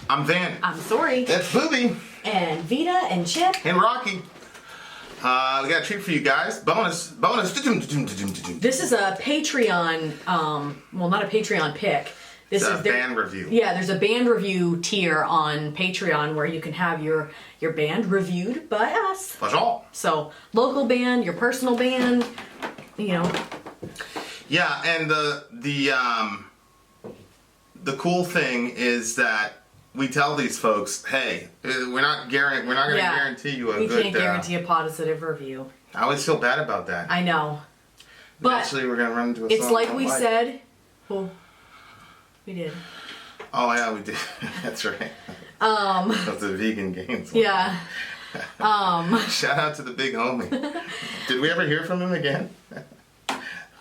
I'm Van. I'm Sori. That's Booby. And Vita and Chip. And Rocky. We got a treat for you guys. Bonus. This is a Patreon, well, not a Patreon pick. This is is a band review. Yeah, there's a band review tier on Patreon where you can have your band reviewed by us. For sure. So, local band, your personal band, you know. Yeah, and the cool thing is that we tell these folks, hey, we're not going to guarantee you a good... We can't guarantee a positive review. I always feel bad about that. I know. But actually, we're going to run into a it's song like we said. Well, we did. Oh, yeah, we did. That's right. That's the vegan games. Yeah. Shout out to the big homie. Did we ever hear from him again?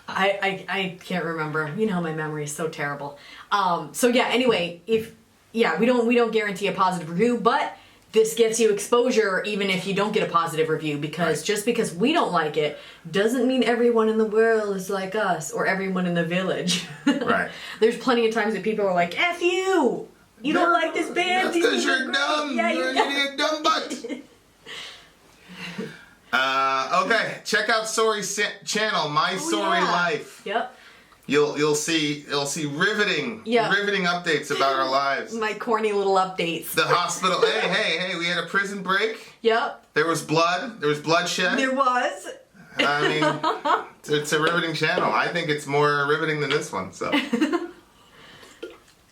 I can't remember. You know, my memory is so terrible. So yeah, anyway, we don't guarantee a positive review, but this gets you exposure even if you don't get a positive review, because just because we don't like it doesn't mean everyone in the world is like us or everyone in the village. Right. There's plenty of times that people are like, F you! You don't like this band? That's because you're dumb! Yeah, you're an idiot dumb butt! Okay, check out Sori's channel, My Sori Life. Yep. You'll see riveting updates about our lives. My corny little updates. The hospital. hey, we had a prison break. Yep. There was blood. There was bloodshed. There was. I mean, it's a riveting channel. I think it's more riveting than this one. So.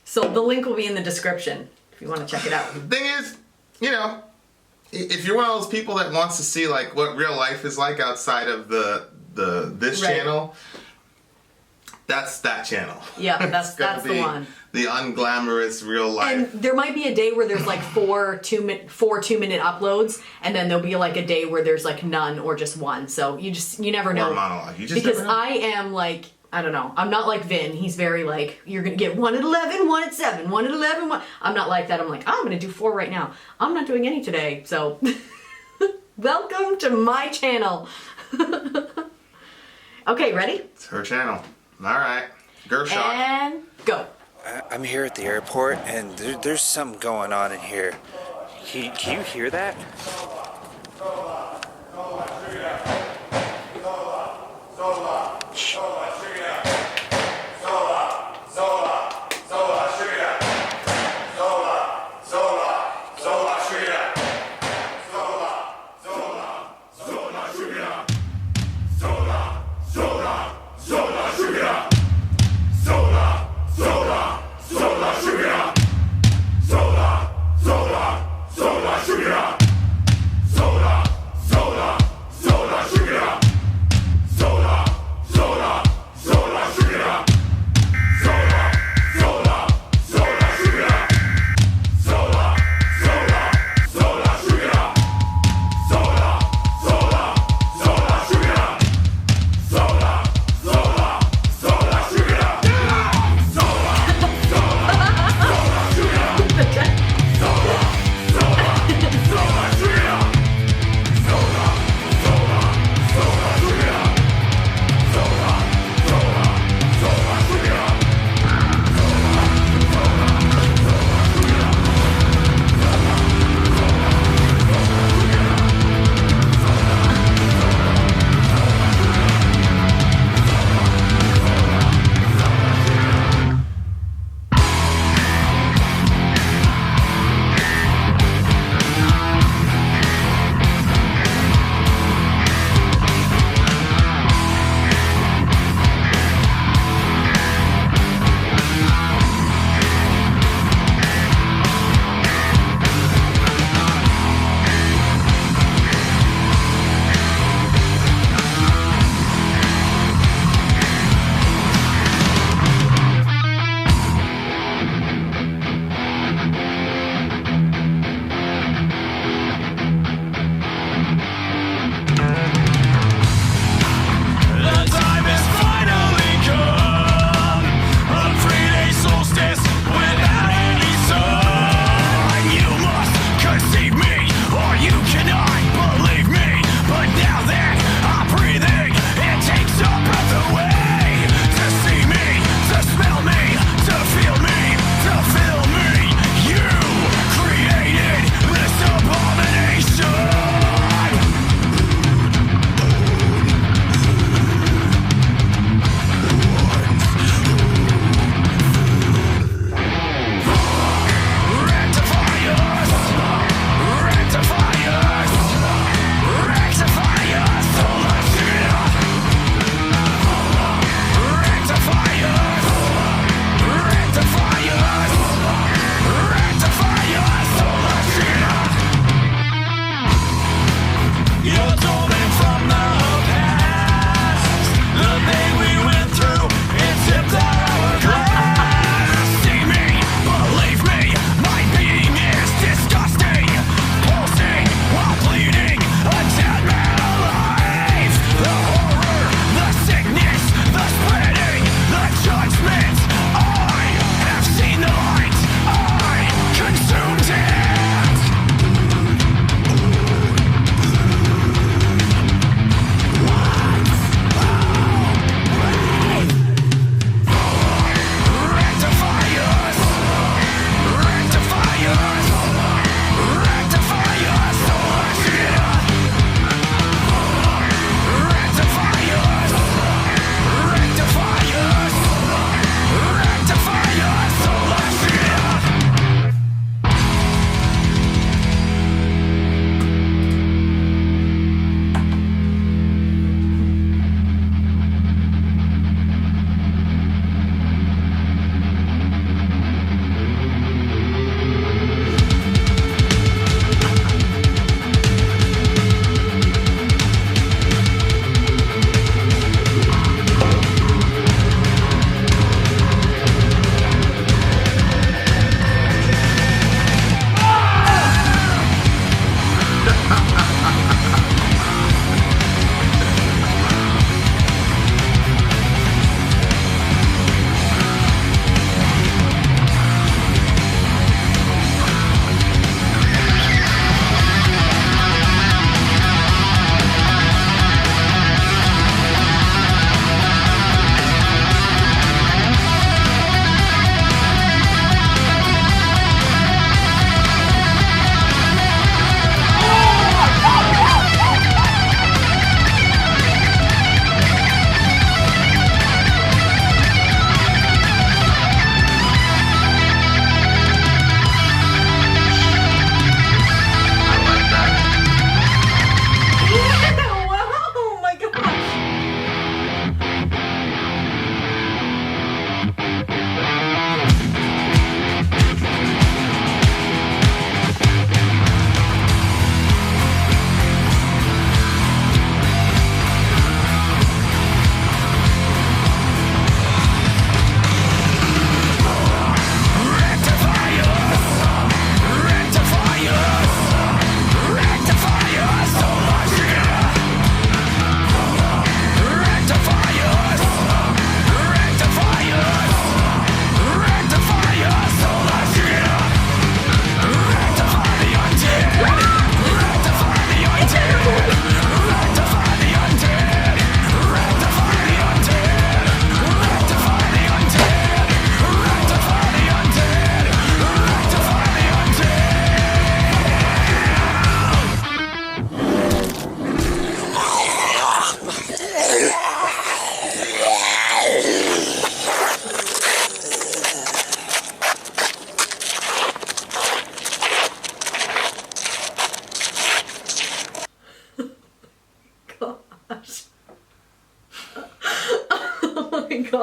So the link will be in the description if you want to check it out. The thing is, you know, if you're one of those people that wants to see like what real life is like outside of this channel, that's that channel. Yeah, that's the one. The unglamorous real life. And there might be a day where there's like four 2-minute uploads, and then there'll be like a day where there's like none or just one. So you never know. Or a monologue. You just because never know. I am like, I don't know. I'm not like Vin. He's very like, you're gonna get 1 at 11, 1 at 7, 1 at 11, 1. I'm not like that. I'm like, I'm gonna do 4 right now. I'm not doing any today. So welcome to my channel. Okay, ready? It's her channel. All right. GURSCHACH. And go. I'm here at the airport, and there's something going on in here. Can you hear that?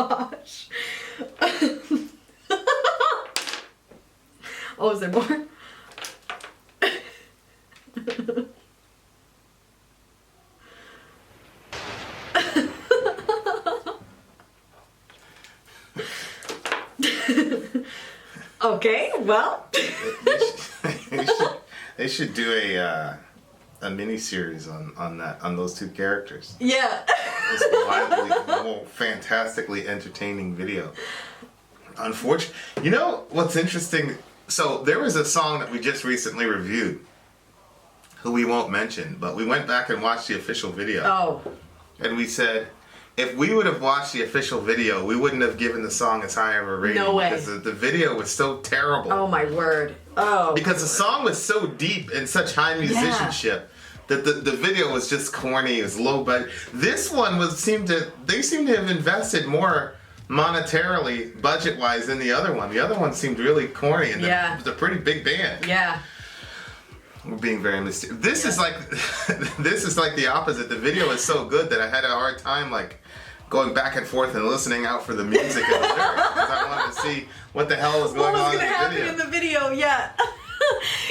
gosh. Oh, is there more? Okay, well. They should do a mini series on those two characters. Yeah. This fantastically entertaining video. Unfortunately, you know what's interesting? So there was a song that we just recently reviewed, who we won't mention, but we went back and watched the official video. Oh. And we said, if we would have watched the official video, we wouldn't have given the song as high of a rating. No way. Because the video was so terrible. Oh my word. Oh. Because the song was so deep and such high musicianship that the video was just corny. It was low budget. This one seemed to have invested more monetarily, budget-wise, than the other one. The other one seemed really corny, and it was a pretty big band. Yeah. We're being very mysterious. This is like the opposite. The video is so good that I had a hard time like going back and forth and listening out for the music and the lyrics because I wanted to see what the hell was going on in the video. What was going to happen in the video? Yeah.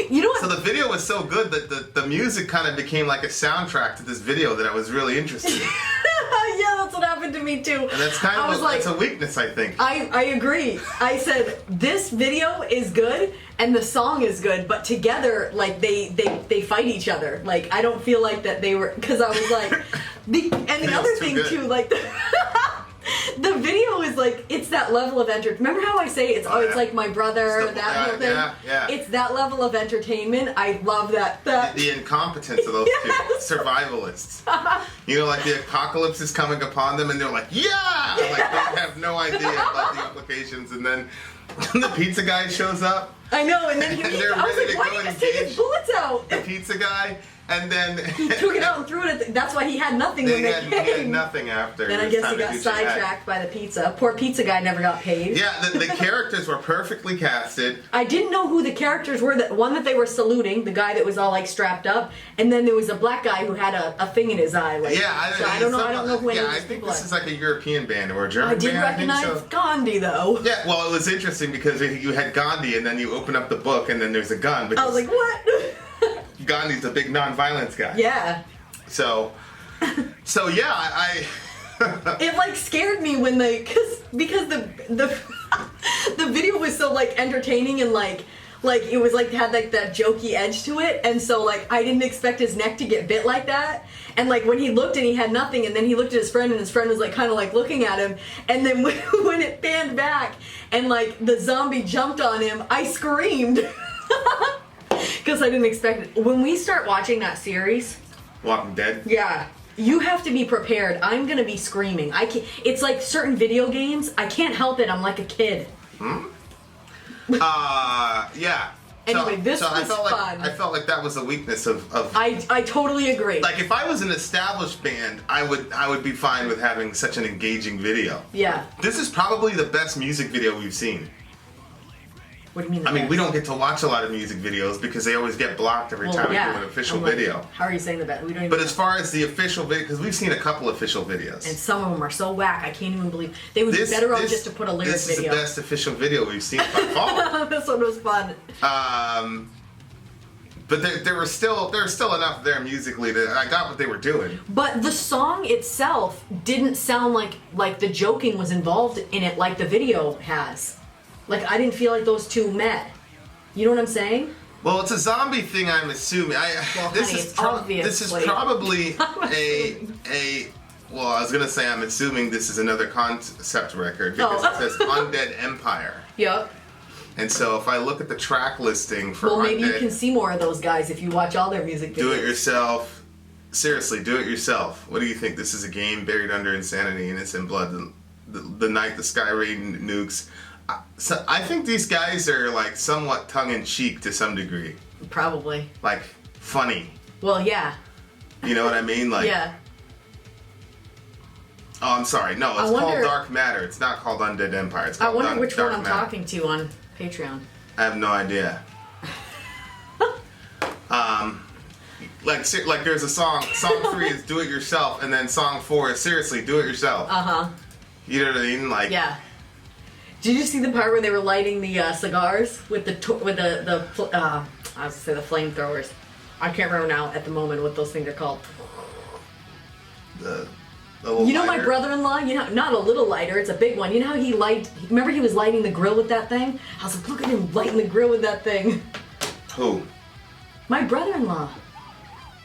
You know what? So the video was so good that the music kind of became like a soundtrack to this video that I was really interested in. Yeah, that's what happened to me too. And that's kind of it's a weakness, I think. I agree. I said this video is good and the song is good, but together, like they fight each other. Like I don't feel like that they were, because I was like, and the other thing too, like the video is like, it's that level of entertainment. Remember how I say it's like my brother, that whole thing? Yeah. It's that level of entertainment. I love that. The incompetence of those two survivalists. You know, like the apocalypse is coming upon them and they're like, yeah! Like they have no idea about the implications, and then the pizza guy shows up. I know, and then they're I was ready like, to why go did you and take his engage bullets out? the pizza guy, and then He took it out and threw it that's why he had nothing when they came. he had nothing after. Then I guess he got sidetracked by the pizza. Poor pizza guy never got paid. Yeah, the characters were perfectly casted. I didn't know who the characters were. The one that they were saluting, the guy that was all like strapped up, and then there was a black guy who had a thing in his eye. Like, I don't know who any of these I think people this are. is like a European band or a German I did band. recognize I think so. Gandhi though. Yeah, well, it was interesting because you had Gandhi, and then you open up the book, and then there's a gun. I was like, what? Gandhi's a big non-violence guy. Yeah. So yeah, I It like scared me when because the video was so like entertaining and like it was like had like that jokey edge to it, and so like I didn't expect his neck to get bit like that, and like when he looked and he had nothing, and then he looked at his friend and his friend was like kind of like looking at him, and then when it panned back and like the zombie jumped on him, I screamed because I didn't expect it. When we start watching that series, Walking Dead. yeah, you have to be prepared. I'm gonna be screaming. I can't. It's like certain video games. I can't help it. I'm like a kid. Yeah. Anyway, this was fun. I felt like that was a weakness of. I totally agree. Like if I was an established band, I would be fine with having such an engaging video. Yeah. This is probably the best music video we've seen. What do you mean? I mean, we don't get to watch a lot of music videos because they always get blocked every time we do an official I'm like, video. How are you saying the best? We don't even But as far as the official video, because we've seen a couple official videos. and some of them are so whack. I can't even believe they would be better off just to put a lyric This is video. the best official video we've seen by far. This one was fun. But there was still enough there musically that I got what they were doing. But the song itself didn't sound like the joking was involved in it like the video has. Like I didn't feel like those two met. You know what I'm saying? Well, it's a zombie thing, I'm assuming. This is probably a. Well, I was gonna say I'm assuming this is another concept record because it says Undead Empire. Yep. And so if I look at the track listing for Well, maybe Undead, you can see more of those guys if you watch all their music videos. do it yourself. Seriously, do it yourself. What do you think? This is a game buried under insanity, innocent blood. The night the sky rain nukes. So I think these guys are like somewhat tongue-in-cheek to some degree. Probably. Like funny. Well, yeah. You know what I mean? Like. Yeah. Oh, I'm sorry. No, it's called Dark Matter. It's not called Undead Empire. It's called I wonder which Dark one I'm Matter. talking to on Patreon. I have no idea. Like there's a song 3 is do it yourself, and then song 4 is seriously do it yourself. Uh-huh. You know what I mean? Like, Yeah. Did you see the part where they were lighting the cigars with the I was gonna say the flamethrowers? I can't remember now at the moment what those things are called. the little You know my lighter. brother-in-law? You know, not a little lighter, it's a big one. You know how remember he was lighting the grill with that thing? I was like, look at him lighting the grill with that thing. Who? My brother-in-law.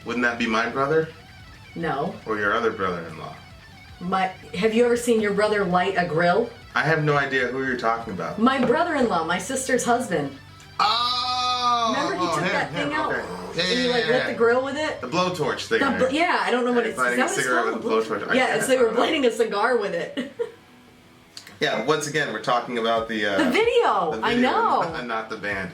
Wouldn't that be my brother No. or your other brother-in-law? Have you ever seen your brother light a grill? I have no idea who you're talking about. My brother-in-law, my sister's husband. Oh! Remember he took that thing out? Okay. Yeah, And he like lit the grill with it? The blowtorch thing. Yeah, I don't know what it's lighting a is that cigarette what with a it's blowtorch. called? I Yeah, guess. so they were lighting a cigar with it. Yeah, once again, we're talking about the video. I know. and not the band.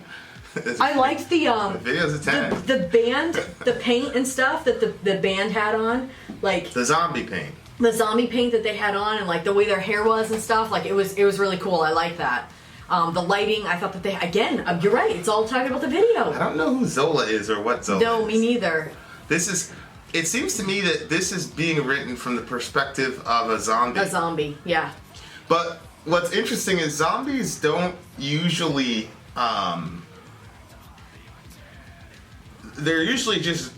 I liked the video's a 10. the band, the paint and stuff that the band had on, like The zombie paint. the zombie paint that they had on, and like the way their hair was and stuff. Like it was really cool. I like that. The lighting, I thought that you're right. It's all talking about the video. I don't know who Zola is or what Zola is. No, me neither. It seems to me that this is being written from the perspective of a zombie. A zombie, yeah. But what's interesting is zombies don't usually, they're usually just,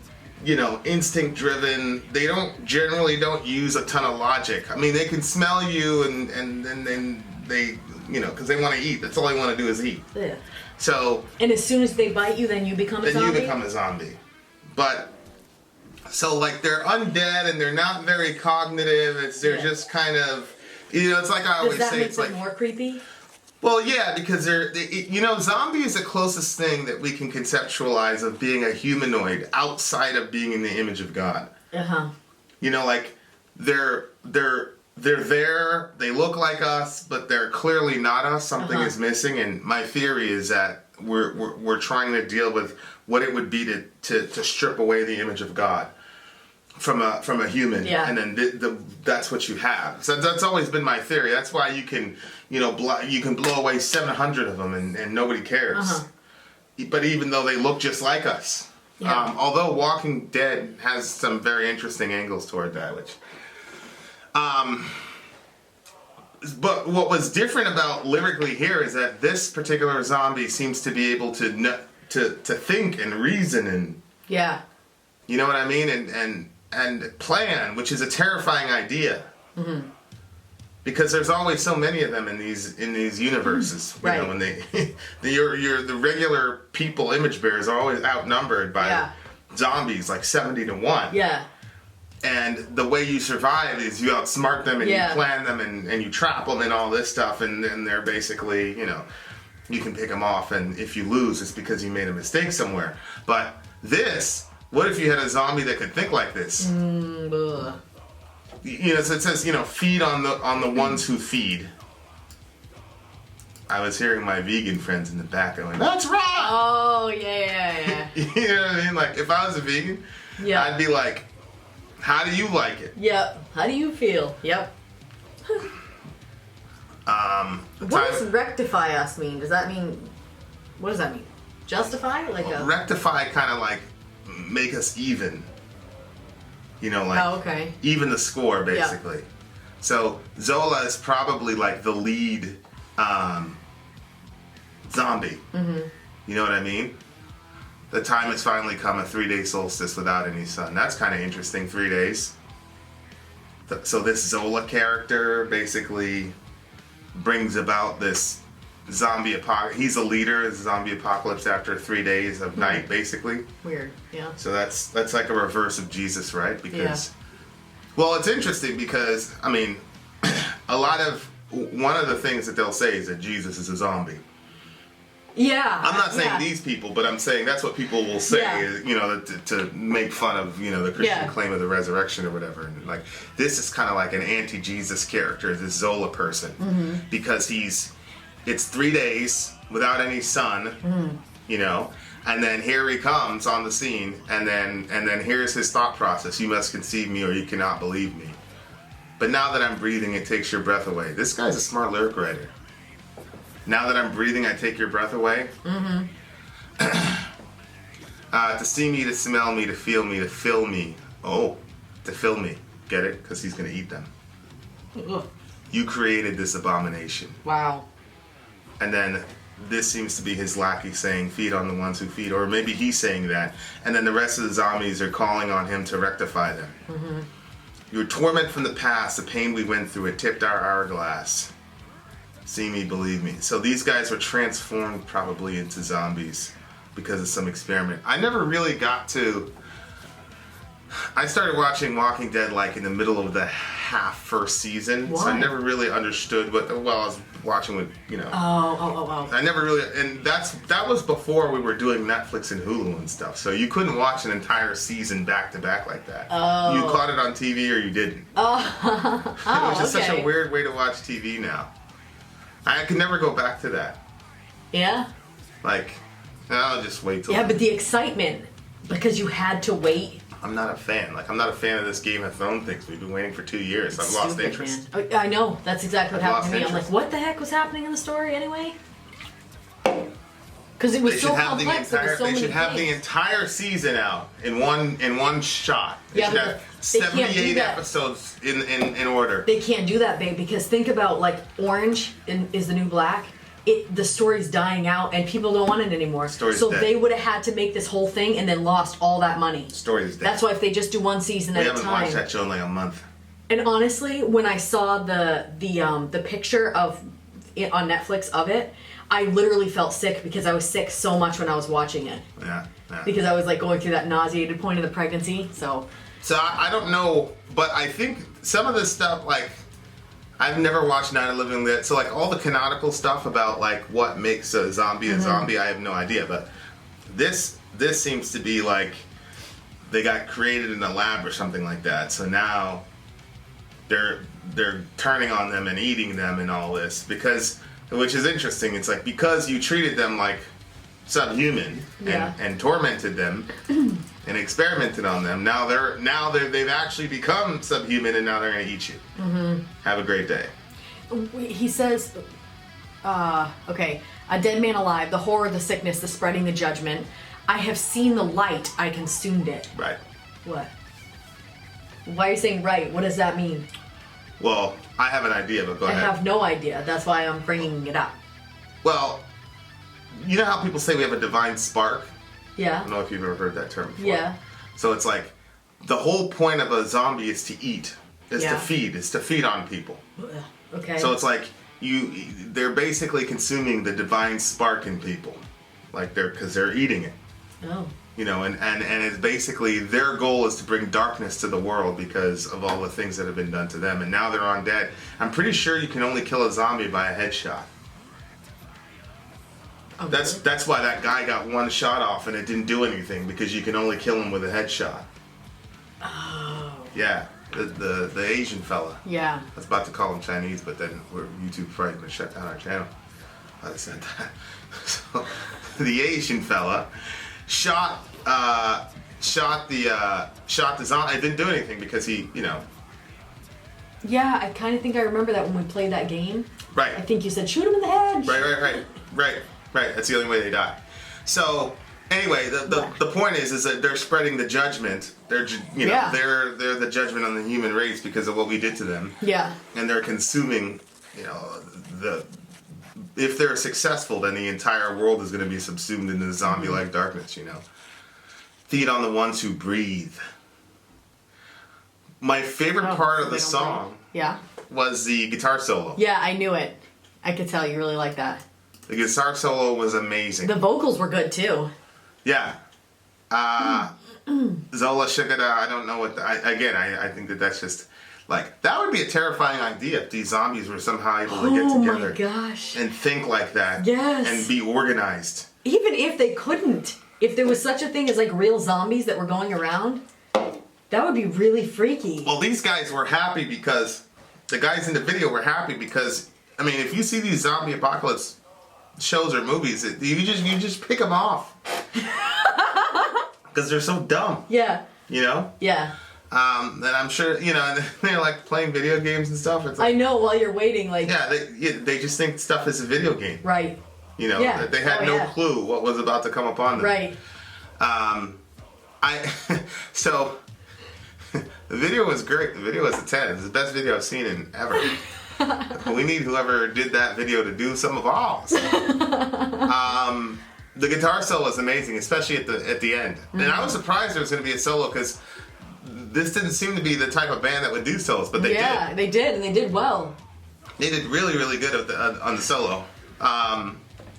instinct driven. They generally don't use a ton of logic. I mean, they can smell you and then they, because they want to eat. That's all they want to do is eat. Yeah. So. And as soon as they bite you, then you become a zombie? Then you become a zombie. But, so like they're undead and they're not very cognitive. They're just kind of, it's like I always Does that say, make it's them like. more creepy? Well, yeah, because zombie is the closest thing that we can conceptualize of being a humanoid outside of being in the image of God. Uh-huh. Like they're there, they look like us, but they're clearly not us. Something is missing, and my theory is that we're trying to deal with what it would be to strip away the image of God from a human, and then that's what you have. So that's always been my theory. That's why you can blow away 700 of them and nobody cares. But even though they look just like us, although Walking Dead has some very interesting angles toward that, which. But what was different about lyrically here is that this particular zombie seems to be able to think and reason and you know what I mean, and plan, which is a terrifying idea. Mm-hmm. Because there's always so many of them in these universes. Right. When the regular people image bearers are always outnumbered by zombies, like 70 to 1. Yeah. And the way you survive is you outsmart them and you plan them and you trap them and all this stuff, and then they're basically, you can pick them off, and if you lose, it's because you made a mistake somewhere. But what if you had a zombie that could think like this? So it says, feed on the ones who feed. I was hearing my vegan friends in the back going, "That's right!" Oh, yeah. You know what I mean? Like, if I was a vegan, I'd be like, how do you like it? Yep. How do you feel? Yep. What does rectify us mean? Does that mean... What does that mean? Justify? Rectify kind of like make us even. Even the score, basically. Yeah. So Zola is probably like the lead zombie. Mm-hmm. You know what I mean? The time has finally come, a 3-day solstice without any sun. That's kind of interesting, 3 days. So this Zola character basically brings about this zombie apocalypse. He's a leader of the zombie apocalypse after 3 days of night, basically. Weird, yeah. So that's like a reverse of Jesus, right? Because, well, it's interesting because, I mean, one of the things that they'll say is that Jesus is a zombie. Yeah. I'm not saying these people, but I'm saying that's what people will say, to make fun of, the Christian claim of the resurrection or whatever. And like, this is kind of like an anti-Jesus character, this Zola person, because it's 3 days without any sun, and then here he comes on the scene, and then here's his thought process: you must conceive me or you cannot believe me. But now that I'm breathing, it takes your breath away. This guy's a smart lyric writer. Now that I'm breathing, I take your breath away. Mm-hmm. To see me, to smell me, to feel me, to fill me. Oh, to fill me. Get it? Because he's going to eat them. you created this abomination. Wow. And then this seems to be his lackey saying, feed on the ones who feed. Or maybe he's saying that. And then the rest of the zombies are calling on him to rectify them. Mm-hmm. Your torment from the past, the pain we went through, it tipped our hourglass. See me, believe me. So these guys were transformed probably into zombies because of some experiment. I never really got to... I started watching Walking Dead like in the middle of the first season. Why? So I never really understood what... Well, I was watching with, you know... Oh. I never really... And that was before we were doing Netflix and Hulu and stuff. So you couldn't watch an entire season back to back like that. Oh. You caught it on TV or you didn't. Which is such a weird way to watch TV now. I could never go back to that. Yeah? Like, I'll just wait till... Yeah, but the excitement, because you had to wait... I'm not a fan. Like, I'm not a fan of this Game of Thrones thing. We've been waiting for 2 years. I've lost interest. Man. I know. That's exactly what happened to me. Interest. I'm like, what the heck was happening in the story anyway? Because it was so complex. They should have the entire season out in one shot. They should have 78 episodes in order. They can't do that, babe, because think about, like, Orange is the New Black. The story's dying out and people don't want it anymore. Story's so dead. they would have had to make this whole thing and then lost all that money. Story's dead. That's why if they just do one season at a time. We haven't watched that show in like a month. And honestly, when I saw the picture on Netflix of it, I literally felt sick because I was sick so much when I was watching it. Yeah. Because I was like going through that nauseated point of the pregnancy. So I don't know, but I think some of this stuff, like, I've never watched Night of the Living Dead, so like all the canonical stuff about like what makes a zombie, I have no idea. But this seems to be like they got created in a lab or something like that. So now they're turning on them and eating them and all this which is interesting. It's like because you treated them like subhuman and tormented them and experimented on them. Now they've actually become subhuman and now they're gonna eat you. Mm-hmm. Have a great day. He says, okay, a dead man alive, the horror, the sickness, the spreading, the judgment. I have seen the light, I consumed it. Right. What? Why are you saying right? What does that mean? Well, I have an idea, but go ahead. I have no idea. That's why I'm bringing it up. Well, you know how people say we have a divine spark? Yeah. I don't know if you've ever heard that term before. Yeah. So it's like the whole point of a zombie is to eat, is to feed on people. Okay. So it's like they're basically consuming the divine spark in people, like because they're eating it. Oh. You know, and it's basically their goal is to bring darkness to the world because of all the things that have been done to them, and now they're undead. I'm pretty sure you can only kill a zombie by a headshot. Oh, That's why that guy got one shot off and it didn't do anything, because you can only kill him with a headshot. Oh. Yeah, the Asian fella. Yeah. I was about to call him Chinese, but then YouTube probably going to shut down our channel. I said that. So, the Asian fella shot the zombie. It didn't do anything because he, you know. Yeah, I kind of think I remember that when we played that game. Right. I think you said shoot him in the head. Right. That's the only way they die. So anyway, the point is that they're spreading the judgment. They're they're the judgment on the human race because of what we did to them. Yeah. And they're consuming, you know, if they're successful, then the entire world is going to be subsumed into the zombie-like darkness. You know, feed on the ones who breathe. My favorite part of the song was the guitar solo. Yeah, I knew it. I could tell you really like that. The guitar solo was amazing. The vocals were good too. Yeah. Zola Shugada, I don't know what... I think that's just... Like, that would be a terrifying idea if these zombies were somehow able to get together. Oh my gosh. And think like that. Yes. And be organized. Even if they couldn't. If there was such a thing as like real zombies that were going around, that would be really freaky. Well, these guys were happy because... The guys in the video were happy because... I mean, if you see these zombie apocalypse shows or movies, you just pick them off. Because they're so dumb. Yeah. You know? Yeah. And I'm sure, you know, and they're like playing video games and stuff. It's like, I know, while you're waiting, like... Yeah, they just think stuff is a video game. Right. You know, they had no clue what was about to come upon them. Right. So, the video was great. The video was a 10. It's the best video I've seen in ever. We need whoever did that video to do some of ours. The guitar solo is amazing, especially at the end. And I was surprised there was going to be a solo because this didn't seem to be the type of band that would do solos, but they did. Yeah, they did, and they did well. They did really, really good on the solo.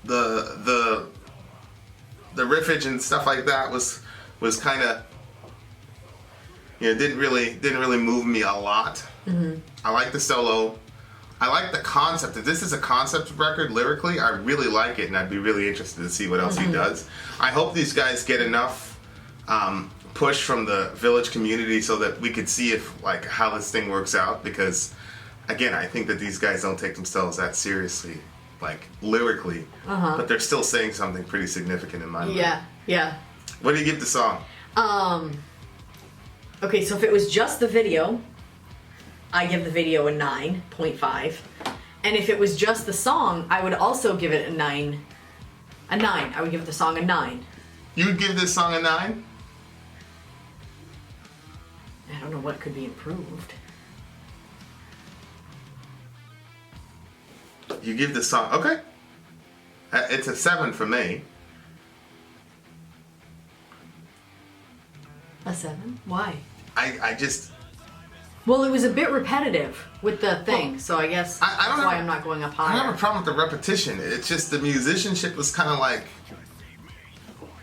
The riffage and stuff like that was kind of, didn't really move me a lot. Mm-hmm. I like the solo. I like the concept. If this is a concept record lyrically, I really like it, and I'd be really interested to see what else he does. I hope these guys get enough push from the Village community so that we could see how this thing works out, because again, I think that these guys don't take themselves that seriously, lyrically, but they're still saying something pretty significant in my mind. Yeah. What do you give the song? Okay, so if it was just the video, I give the video a 9.5. And if it was just the song, I would also give it a 9. I would give the song a 9. You would give this song a 9? I don't know what could be improved. You give this song, okay. It's a 7 for me. A 7? Why? I just... Well, it was a bit repetitive with the thing, so I guess that's why I'm not going up higher. I don't have a problem with the repetition. It's just the musicianship was kind of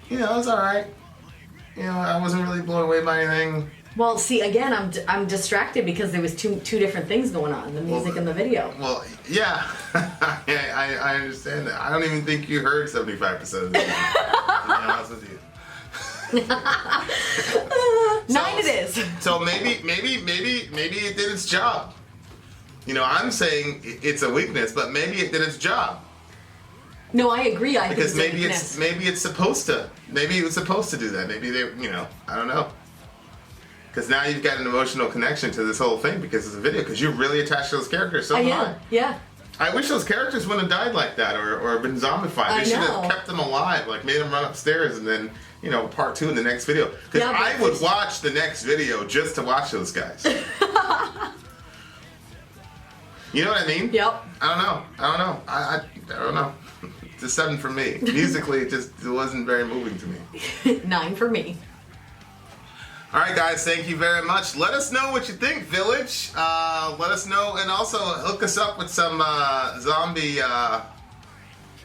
it was alright. I wasn't really blown away by anything. Well, see, again, I'm distracted because there was two different things going on, the music and the video. Well, yeah. I understand that. I don't even think you heard 75% of the video, to be honest with you. 9 it is. So maybe it did its job. I'm saying it's a weakness, but maybe it did its job. No, I agree. Because maybe it's supposed to. Maybe it was supposed to do that. Maybe they, I don't know. Because now you've got an emotional connection to this whole thing because it's a video. Because you're really attached to those characters. So yeah. I wish those characters wouldn't have died like that or been zombified. They should have kept them alive, made them run upstairs and then, part 2 in the next video. Because I would watch the next video just to watch those guys. You know what I mean? Yep. I don't know. It's a 7 for me. Musically, it wasn't very moving to me. 9 for me. All right, guys, thank you very much. Let us know what you think, Village. Let us know, and also hook us up with some zombie.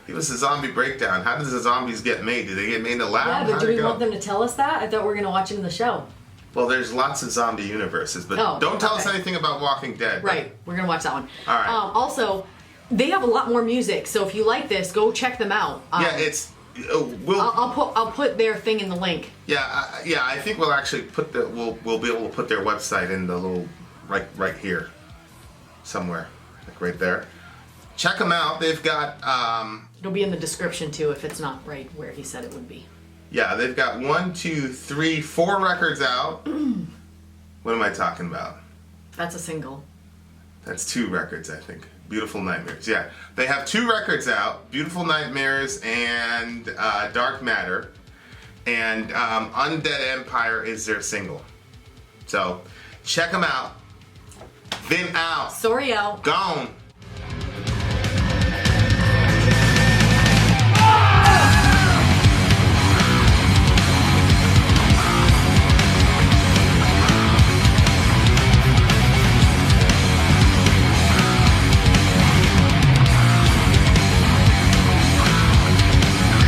Give us a zombie breakdown. How does the zombies get made? Do they get made in the lab? Yeah, but do we want them to tell us that? I thought we were going to watch it in the show. Well, there's lots of zombie universes, but don't tell us anything about Walking Dead. Right, we're going to watch that one. All right. Also, they have a lot more music, so if you like this, go check them out. It's... I'll put their thing in the link. Yeah, I think we'll actually we'll be able to put their website in the little right here, somewhere, right there. Check them out. They've got it'll be in the description too if it's not right where he said it would be. Yeah, they've got 1, 2, 3, 4 records out. What am I talking about? That's a single. That's 2 records, I think. Beautiful Nightmares. Yeah, they have 2 records out: Beautiful Nightmares and Dark Matter. And Undead Empire is their single. So check them out. Vin out. Sori out. Gone.